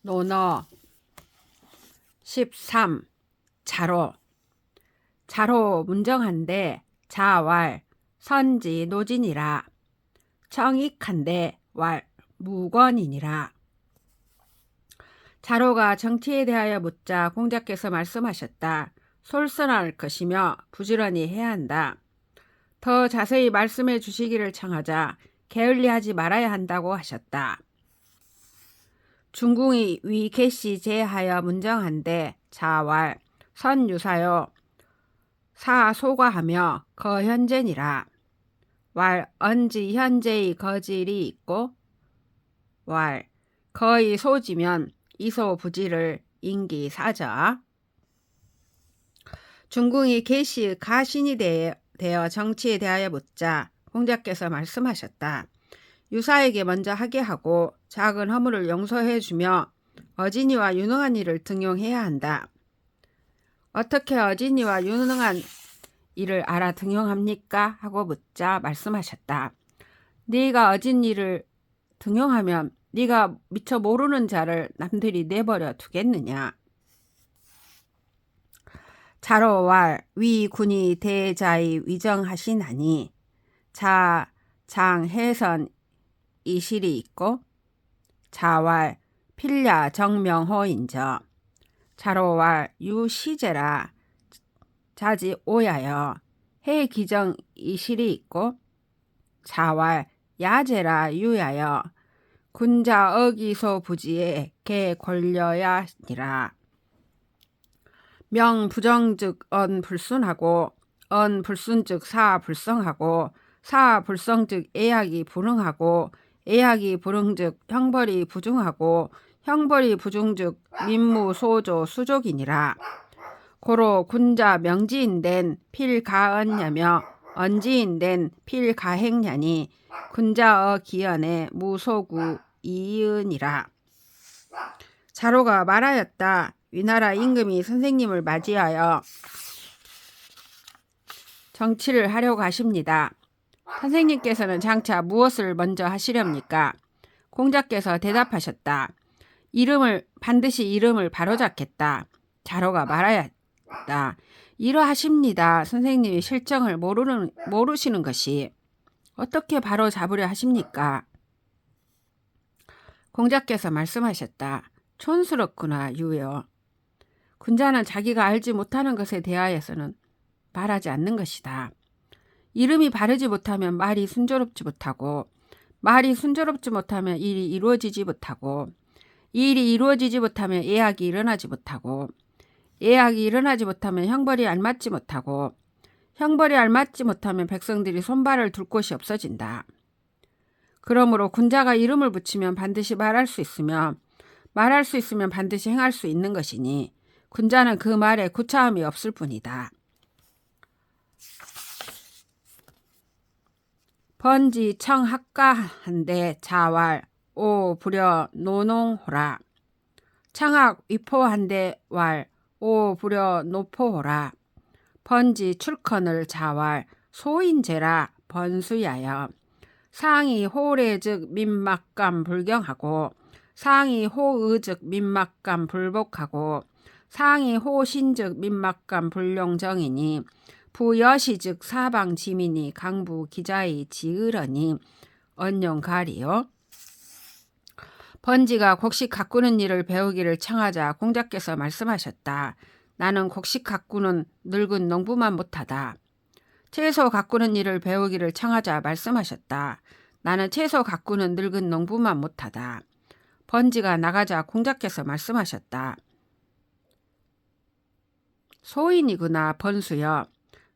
논어 13. 자로. 자로 문정한데 자왈 선지 노진이라. 청익한데 왈 무권이니라. 자로가 정치에 대하여 묻자 공자께서 말씀하셨다. 솔선할 것이며 부지런히 해야 한다. 더 자세히 말씀해 주시기를 청하자 게을리하지 말아야 한다고 하셨다. 중궁이 위 개시 제하여 문정한데 자왈 선유사요 사소과하며 거현재니라. 왈 언지 현재의 거질이 있고 왈 거의 소지면 이소부지를 인기사저. 중궁이 개시 가신이 되어 정치에 대하여 묻자 공자께서 말씀하셨다. 유사에게 먼저 하게 하고 작은 허물을 용서해 주며 어진이와 유능한 일을 등용해야 한다. 어떻게 어진이와 유능한 일을 알아 등용합니까? 하고 묻자 말씀하셨다. 네가 어진 일을 등용하면 네가 미처 모르는 자를 남들이 내버려 두겠느냐. 자로왈 위군이 대자의 위정하시나니 자, 장, 해선 이실이 있고 자왈 필야 정명호인저. 자로왈 유시제라 자지 오야여 해 기정 이실이 있고 자왈 야제라 유야여 군자 어기소 부지에 개 권려야니라. 명 부정즉 언 불순하고 언 불순즉 사 불성하고 사 불성즉 애약이 불응하고 애약이 불응즉 형벌이 부중하고 형벌이 부중즉 민무 소조 수족이니라. 고로 군자 명지인된 필가언냐며 언지인된 필가행냐니 군자어 기연에 무소구 이은이라. 자로가 말하였다. 위나라 임금이 선생님을 맞이하여 정치를 하려고 하십니다. 선생님께서는 장차 무엇을 먼저 하시렵니까? 공자께서 대답하셨다. 반드시 이름을 바로잡겠다. 자로가 말하였다. 이러하십니다. 선생님이 실정을 모르시는 것이 어떻게 바로 잡으려 하십니까? 공자께서 말씀하셨다. 촌스럽구나 유여. 군자는 자기가 알지 못하는 것에 대하여서는 말하지 않는 것이다. 이름이 바르지 못하면 말이 순조롭지 못하고 말이 순조롭지 못하면 일이 이루어지지 못하고 일이 이루어지지 못하면 예약이 일어나지 못하고 예약이 일어나지 못하면 형벌이 알맞지 못하고 형벌이 알맞지 못하면 백성들이 손발을 둘 곳이 없어진다. 그러므로 군자가 이름을 붙이면 반드시 말할 수 있으며 말할 수 있으면 반드시 행할 수 있는 것이니 군자는 그 말에 구차함이 없을 뿐이다. 번지 청학가한데 자왈 오 부려 노농호라. 청학 위포한데 왈 오 부려 노포호라. 번지 출컨을 자왈 소인제라 번수야여. 상이 호래즉 민막감 불경하고 상이 호의즉 민막감 불복하고 상이 호신즉 민막감 불용정이니 부여시즉 사방지민이 강부 기자의 지으러니 언용가리요. 번지가 곡식 가꾸는 일을 배우기를 청하자 공자께서 말씀하셨다. 나는 곡식 가꾸는 늙은 농부만 못하다. 채소 가꾸는 일을 배우기를 청하자 말씀하셨다. 나는 채소 가꾸는 늙은 농부만 못하다. 번지가 나가자 공자께서 말씀하셨다. 소인이구나 번수여.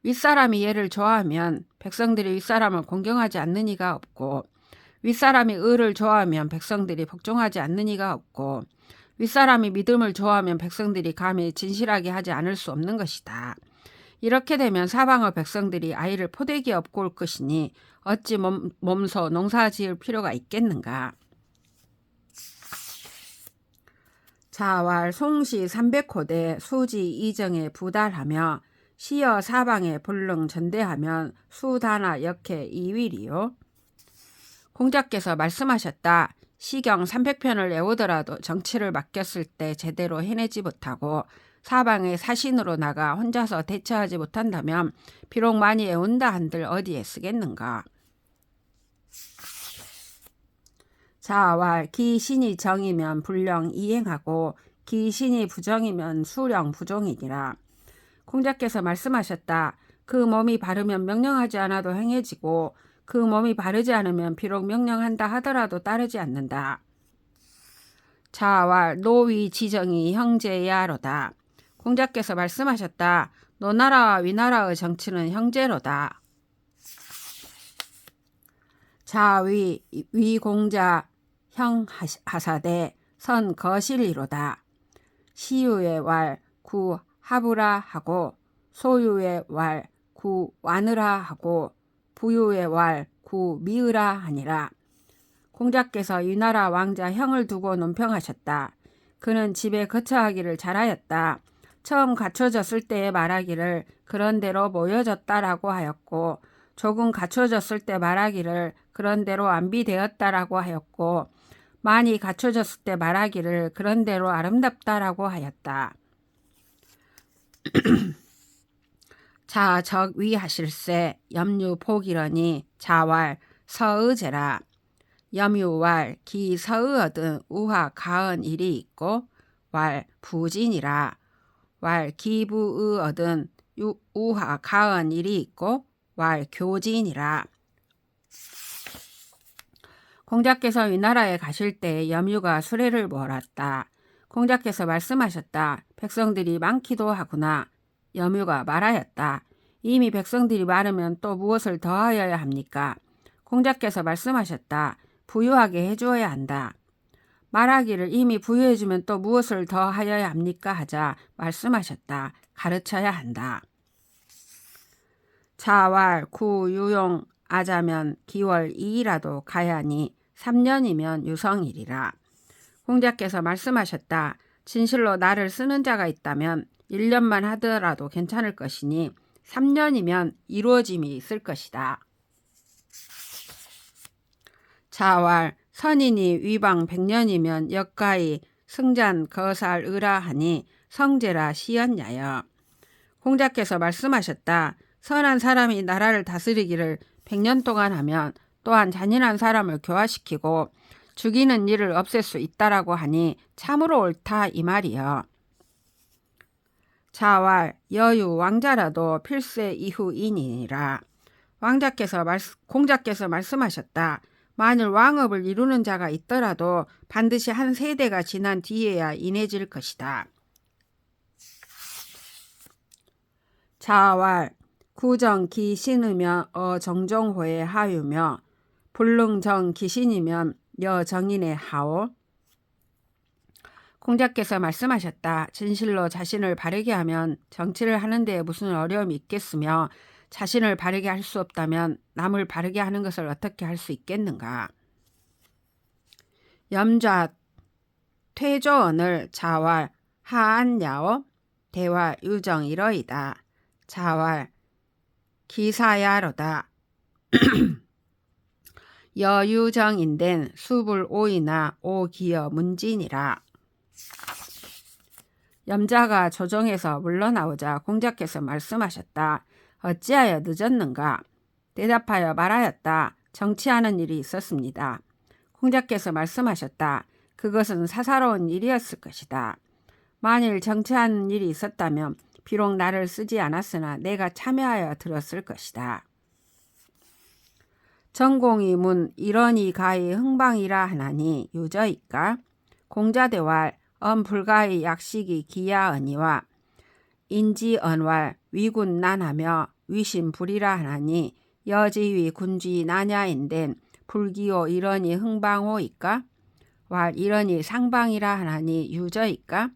윗사람이 얘를 좋아하면 백성들이 윗사람을 공경하지 않는 이가 없고 윗사람이 의를 좋아하면 백성들이 복종하지 않는 이가 없고 윗사람이 믿음을 좋아하면 백성들이 감히 진실하게 하지 않을 수 없는 것이다. 이렇게 되면 사방의 백성들이 아이를 포대기에 업고 올 것이니 어찌 몸소 농사 지을 필요가 있겠는가. 자왈 송시 300호대 수지 이정에 부달하며 시여 사방에 불능 전대하면 수다나 역해 이윌이요. 공자께서 말씀하셨다. 시경 300편을 외우더라도 정치를 맡겼을 때 제대로 해내지 못하고 사방에 사신으로 나가 혼자서 대처하지 못한다면 비록 많이 외운다 한들 어디에 쓰겠는가. 자왈 기신이 정이면 불령 이행하고 기신이 부정이면 수령 부종이니라. 공자께서 말씀하셨다. 그 몸이 바르면 명령하지 않아도 행해지고 그 몸이 바르지 않으면 비록 명령한다 하더라도 따르지 않는다. 자왈 노위 지정이 형제야로다. 공자께서 말씀하셨다. 노나라와 위나라의 정치는 형제로다. 자위 위공자 형하사대 선 거실이로다. 시유의 왈 구 하부라 하고 소유의 왈 구 와느라 하고 부유의 왈 구 미으라 하니라. 공자께서 위나라 왕자 형을 두고 논평하셨다. 그는 집에 거처하기를 잘하였다. 처음 갖춰졌을 때의 말하기를 그런대로 모여졌다라고 하였고 조금 갖춰졌을 때 말하기를 그런대로 안비되었다라고 하였고 많이 갖춰졌을 때 말하기를 그런대로 아름답다라고 하였다. 자적위 하실세 염유 포기러니 자왈 서의제라. 염유왈 기서의어든 우화 가은 일이 있고 왈 부진이라. 왈 기부의어든 우화 가은 일이 있고 왈 교진이라. 공자께서 위나라에 가실 때 염유가 수레를 몰았다. 공자께서 말씀하셨다. 백성들이 많기도 하구나. 염유가 말하였다. 이미 백성들이 많으면 또 무엇을 더하여야 합니까? 공자께서 말씀하셨다. 부유하게 해주어야 한다. 말하기를 이미 부유해주면 또 무엇을 더하여야 합니까? 하자 말씀하셨다. 가르쳐야 한다. 자왈 구유용 아자면 기월 2이라도 가야니 3년이면 유성일이라. 공자께서 말씀하셨다. 진실로 나를 쓰는 자가 있다면 1년만 하더라도 괜찮을 것이니 3년이면 이루어짐이 있을 것이다. 자왈 선인이 위방 100년이면 역가히 승잔 거살 의라 하니 성제라 시연야여. 공자께서 말씀하셨다. 선한 사람이 나라를 다스리기를 100년 동안 하면 또한 잔인한 사람을 교화시키고 죽이는 일을 없앨 수 있다라고 하니 참으로 옳다 이 말이여. 자왈 여유 왕자라도 필세 이후인이니라. 공자께서 말씀하셨다. 만일 왕업을 이루는 자가 있더라도 반드시 한 세대가 지난 뒤에야 인해질 것이다. 자왈 구정 기신이면 정종호의 하유며 불능정 기신이면 여정인의 하오. 공자께서 말씀하셨다. 진실로 자신을 바르게 하면 정치를 하는 데 무슨 어려움이 있겠으며 자신을 바르게 할 수 없다면 남을 바르게 하는 것을 어떻게 할 수 있겠는가. 염좌 퇴조언을 자왈 하안야오 대화 유정 이러이다. 자왈 기사야로다. 여유정인된 수불 오이나 오기여 문진이라. 염자가 조정에서 물러나오자 공자께서 말씀하셨다. 어찌하여 늦었는가? 대답하여 말하였다. 정치하는 일이 있었습니다. 공자께서 말씀하셨다. 그것은 사사로운 일이었을 것이다. 만일 정치하는 일이 있었다면 비록 나를 쓰지 않았으나 내가 참여하여 들었을 것이다. 전공이 문 이러니 가히 흥방이라 하나니 유저이까? 공자대왈 언불가의 약식이 기야언이와 인지언왈 위군 난하며 위신불이라 하나니 여지위 군주이 나냐인된 불기호 이러니 흥방호이까? 왈 이러니 상방이라 하나니 유저이까?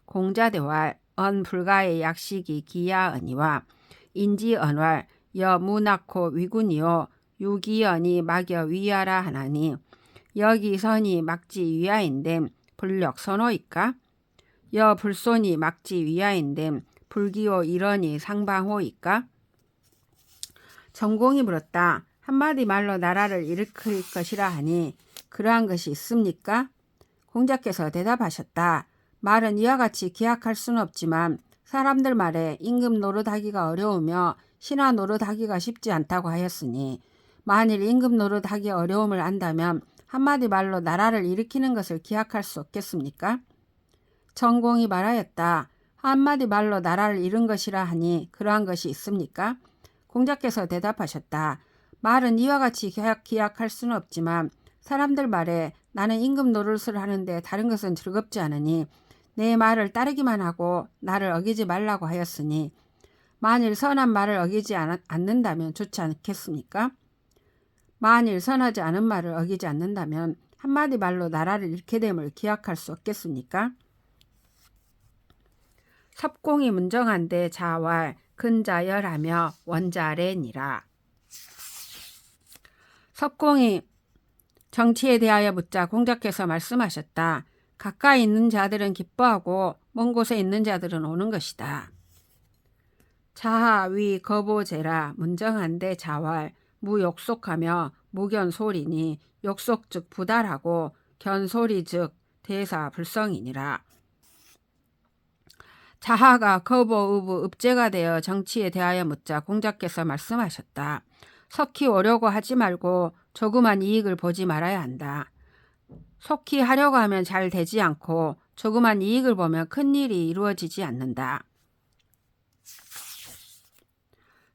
공자대왈 언불가의 약식이 기야언이와 인지언왈 여무낙호 위군이요 유기언이 막여 위하라 하나니 여기선이 막지 위하인됨 불력 선호이까? 여불손이 막지 위하인됨 불기호 이러니 상방호이까? 전공이 물었다. 한마디 말로 나라를 일으킬 것이라 하니 그러한 것이 있습니까? 공자께서 대답하셨다. 말은 이와 같이 기약할 수는 없지만 사람들 말에 임금 노릇하기가 어려우며 신하 노릇하기가 쉽지 않다고 하였으니 만일 임금 노릇하기 어려움을 안다면 한마디 말로 나라를 일으키는 것을 기약할 수 없겠습니까? 정공이 말하였다. 한마디 말로 나라를 이룬 것이라 하니 그러한 것이 있습니까? 공자께서 대답하셨다. 말은 이와 같이 기약할 수는 없지만 사람들 말에 나는 임금 노릇을 하는데 다른 것은 즐겁지 않으니 내 말을 따르기만 하고 나를 어기지 말라고 하였으니 만일 선한 말을 어기지 않는다면 좋지 않겠습니까? 만일 선하지 않은 말을 어기지 않는다면 한마디 말로 나라를 잃게 됨을 기약할 수 없겠습니까? 섭공이 문정한데 자왈 근자열하며 원자래니라. 섭공이 정치에 대하여 묻자 공자께서 말씀하셨다. 가까이 있는 자들은 기뻐하고 먼 곳에 있는 자들은 오는 것이다. 자하 위 거보제라 문정한데 자왈 무욕속하며 무견소리니 욕속 즉 부달하고 견소리 즉 대사 불성이니라. 자하가 거보 의부 읍제가 되어 정치에 대하여 묻자 공자께서 말씀하셨다. 석히 오려고 하지 말고 조그만 이익을 보지 말아야 한다. 속히 하려고 하면 잘 되지 않고 조그만 이익을 보면 큰 일이 이루어지지 않는다.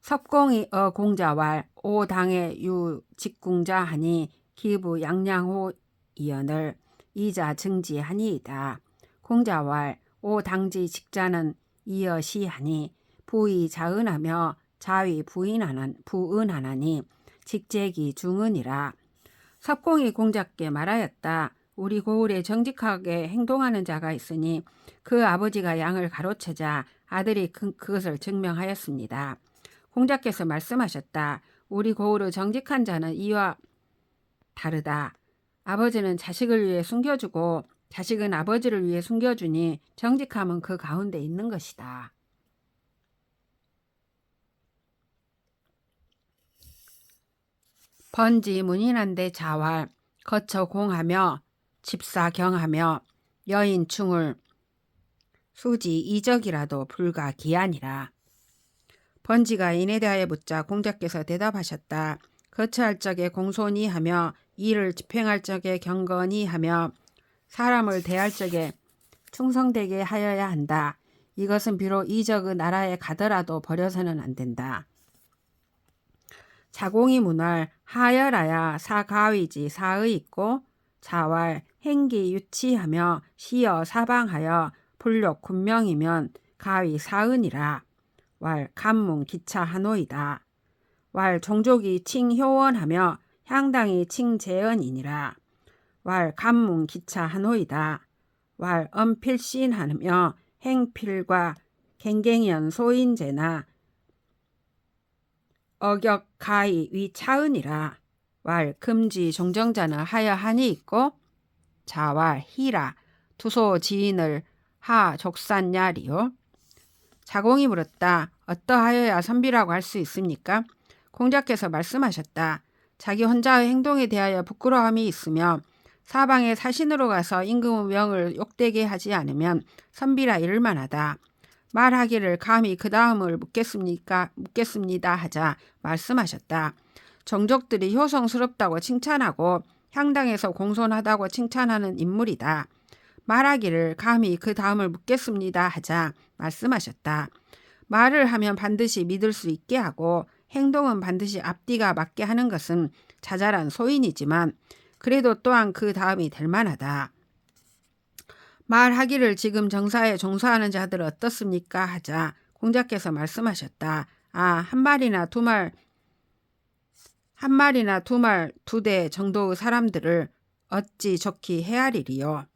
섭공이 공자왈 오당의 유 직궁자 하니 기부 양양호 이연을 이자 증지하니이다. 공자왈 오당지 직자는 이여시 하니 부의 자은하며 자위 부은하나니 직제기 중은이라. 섭공이 공자께 말하였다. 우리 고을에 정직하게 행동하는 자가 있으니 그 아버지가 양을 가로채자 아들이 그것을 증명하였습니다. 공자께서 말씀하셨다. 우리 고을의 정직한 자는 이와 다르다. 아버지는 자식을 위해 숨겨주고 자식은 아버지를 위해 숨겨주니 정직함은 그 가운데 있는 것이다. 번지 문인한데 자활 거처 공하며 집사경하며 여인충을 수지 이적이라도 불가 기한이라. 번지가 인에 대하여 묻자 공자께서 대답하셨다. 거처할 적에 공손히 하며 일을 집행할 적에 경건히 하며 사람을 대할 적에 충성되게 하여야 한다. 이것은 비록 이적의 나라에 가더라도 버려서는 안 된다. 자공이 문활 하열하야 사가위지 사의 있고 자왈 행기 유치하며 시여 사방하여 불력 군명이면 가위 사은이라. 왈 간문 기차 한호이다. 왈 종족이 칭효원하며 향당이 칭재언이니라. 왈 간문 기차 한호이다. 왈 엄필신하며 행필과 갱갱연 소인제나 어격가히 위차은이라. 왈 금지 종정자는 하여한이 있고 자왈 희라 투소 지인을 하 족산야리요. 자공이 물었다. 어떠하여야 선비라고 할 수 있습니까? 공자께서 말씀하셨다. 자기 혼자의 행동에 대하여 부끄러움이 있으며 사방에 사신으로 가서 임금의 명을 욕되게 하지 않으면 선비라 이를 만하다. 말하기를 감히 그 다음을 묻겠습니다 하자 말씀하셨다. 정족들이 효성스럽다고 칭찬하고 향당에서 공손하다고 칭찬하는 인물이다. 말하기를 감히 그 다음을 묻겠습니다 하자 말씀하셨다. 말을 하면 반드시 믿을 수 있게 하고 행동은 반드시 앞뒤가 맞게 하는 것은 자잘한 소인이지만 그래도 또한 그 다음이 될 만하다. 말하기를 지금 정사에 종사하는 자들 어떻습니까 하자 공자께서 말씀하셨다. 한 마리나 두 말 두 대 정도의 사람들을 어찌 좋게 헤아리리요.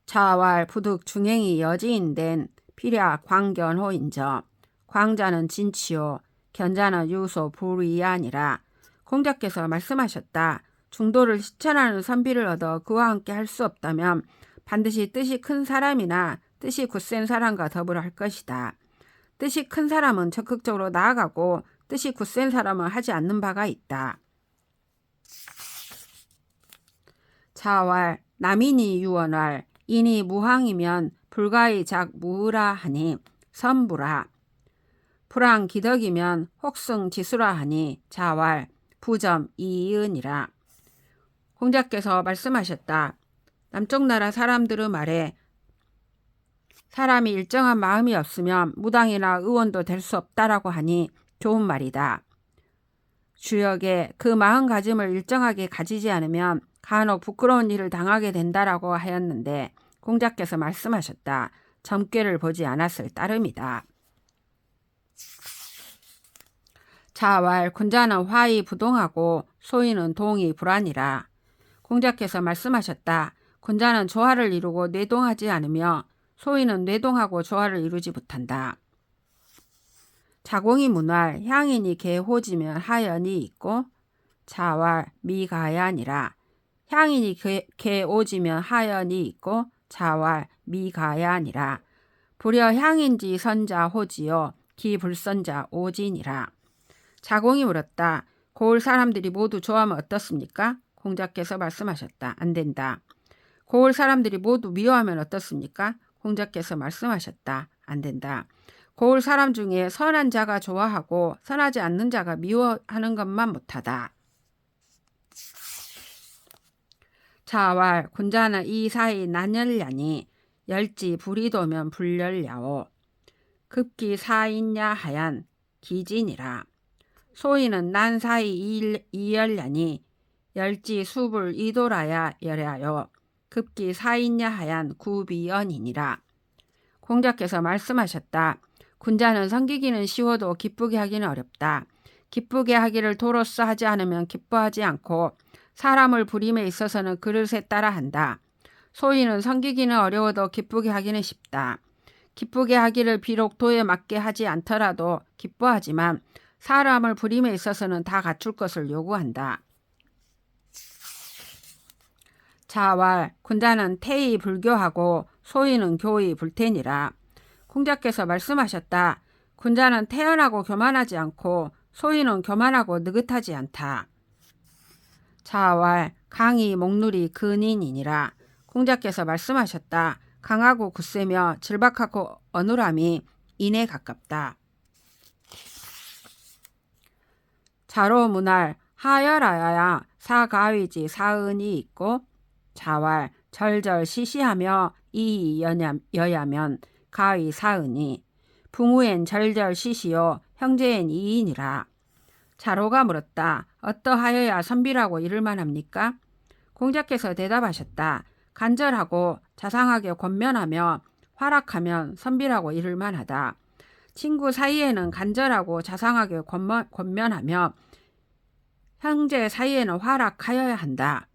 자왈 부득 중행이 여지인된 필야 광견호인저 광자는 진치요 견자는 유소 불위아니라. 공자께서 말씀하셨다. 중도를 실천하는 선비를 얻어 그와 함께 할 수 없다면 반드시 뜻이 큰 사람이나 뜻이 굳센 사람과 더불어 할 것이다. 뜻이 큰 사람은 적극적으로 나아가고 뜻이 굳센 사람은 하지 않는 바가 있다. 자왈 남인이 유언할 인이 무항이면 불가의 작무으라 하니 선부라. 불황 기덕이면 혹승지수라 하니 자왈 부점 이이은이라. 공자께서 말씀하셨다. 남쪽 나라 사람들의 말에 사람이 일정한 마음이 없으면 무당이나 의원도 될 수 없다라고 하니 좋은 말이다. 주역에 그 마음가짐을 일정하게 가지지 않으면 간혹 부끄러운 일을 당하게 된다라고 하였는데 공자께서 말씀하셨다. 점괘를 보지 않았을 따름이다. 자왈 군자는 화의 부동하고 소인은 동의 불안이라. 공자께서 말씀하셨다. 군자는 조화를 이루고 뇌동하지 않으며 소인은 뇌동하고 조화를 이루지 못한다. 자공이 문활 향인이 개호지면 하연이 있고 자왈 미가야니라. 향인이 개오지면 하연이 있고 자왈 미가야니라. 불여 향인지 선자 호지요 기불선자 오진이라. 자공이 물었다. 고을 사람들이 모두 좋아하면 어떻습니까? 공자께서 말씀하셨다. 안 된다. 고을 사람들이 모두 미워하면 어떻습니까? 공자께서 말씀하셨다. 안 된다. 고을 사람 중에 선한 자가 좋아하고 선하지 않는 자가 미워하는 것만 못하다. 자왈 군자는 이 사이 난열냐니 열지 불이 도면 불열야오. 급기 사인야 하얀 기진이라. 소인은 난 사이 이열냐니 열지 수불 이돌아야 열야요. 급기 사인야 하얀 구비연이니라. 공자께서 말씀하셨다. 군자는 섬기기는 쉬워도 기쁘게 하기는 어렵다. 기쁘게 하기를 도로써 하지 않으면 기뻐하지 않고 사람을 부림에 있어서는 그릇에 따라 한다. 소인은 섬기기는 어려워도 기쁘게 하기는 쉽다. 기쁘게 하기를 비록 도에 맞게 하지 않더라도 기뻐하지만 사람을 부림에 있어서는 다 갖출 것을 요구한다. 자왈 군자는 태의 불교하고 소인은 교의 불태니라. 공자께서 말씀하셨다. 군자는 태연하고 교만하지 않고 소인은 교만하고 느긋하지 않다. 자왈 강이 목누리 근인이니라. 공자께서 말씀하셨다. 강하고 굳세며 질박하고 어눌함이 인에 가깝다. 자로 문할 하열하야 사가위지 사은이 있고 자왈 절절 시시하며 이여야면 가위 사은이 붕우엔 절절 시시요 형제엔 이인이라. 자로가 물었다. 어떠하여야 선비라고 이를 만합니까? 공자께서 대답하셨다. 간절하고 자상하게 권면하며 활악하면 선비라고 이를 만하다. 친구 사이에는 간절하고 자상하게 권면하며 형제 사이에는 활악하여야 한다.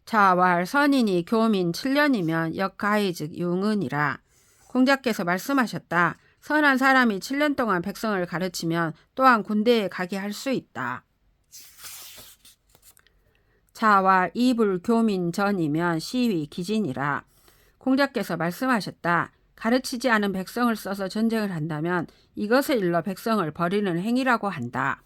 자왈 선인이 교민 7년이면 역가히 즉 융은이라. 공자께서 말씀하셨다. 선한 사람이 7년 동안 백성을 가르치면 또한 군대에 가게 할 수 있다. 자왈 이불 교민 전이면 시위 기진이라. 공자께서 말씀하셨다. 가르치지 않은 백성을 써서 전쟁을 한다면 이것을 일러 백성을 버리는 행위라고 한다.